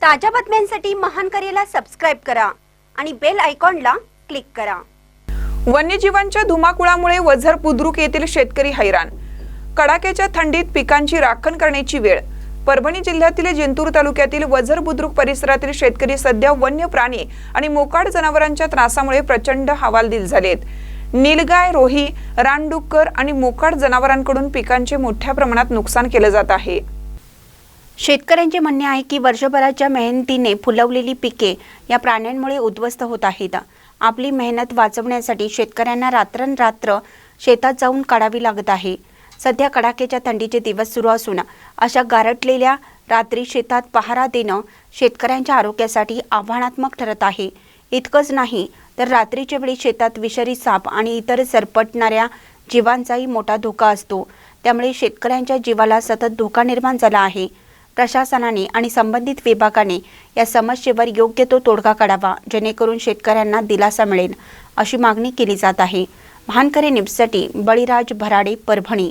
ताज्या बातम्यांसाठी महानकरेला सबस्क्राइब करा आणि बेल आयकॉनला क्लिक करा। वन्यजीवांच्या धुमाकुळामुळे वझर बुद्रुक येथील शेतकरी हैराण। कडाक्याच्या थंडीत पिकांची राखण करण्याची वेळ। परभणी जिल्ह्यातील जिंतूर तालुक्यातील वझर बुद्रुक परिसरातील शेतकरी सध्या वन्य प्राणी आणि मोकाट जनावरांच्या त्रासामुळे प्रचंड हवालदिल झालेत। नीलगाय, रोही, रानडुक्कर आणि मोकाट जनावरांकडून पिकांचे मोठ्या प्रमाणात नुकसान केले जात आहे। शेतकऱ्यांचे म्हणणे आहे की वर्षभराच्या मेहनतीने फुलवलेली पिके या प्राण्यांमुळे उद्ध्वस्त होत आहेत। आपली मेहनत वाचवण्यासाठी शेतकऱ्यांना रात्रंरात्र शेतात जाऊन काढावी लागत आहे। सध्या कडाक्याच्या थंडीचे दिवस सुरू असून अशा गारठलेल्या रात्री शेतात पहारा देणं शेतकऱ्यांच्या आरोग्यासाठी आव्हानात्मक ठरत आहे। इतकंच नाही तर रात्रीच्या वेळी शेतात विषारी साप आणि इतर सरपटणाऱ्या जीवांचाही मोठा धोका असतो। त्यामुळे शेतकऱ्यांच्या जीवाला सतत धोका निर्माण झाला आहे। प्रशासनाने आणि संबंधित विभागाने या समस्येवर योग्य तो तोडगा काढावा, जेणेकरून शेतकऱ्यांना दिलासा मिळेल, अशी मागणी केली जात आहे। महानकरे न्यूजसाठी बळीराज भराडे, परभणी।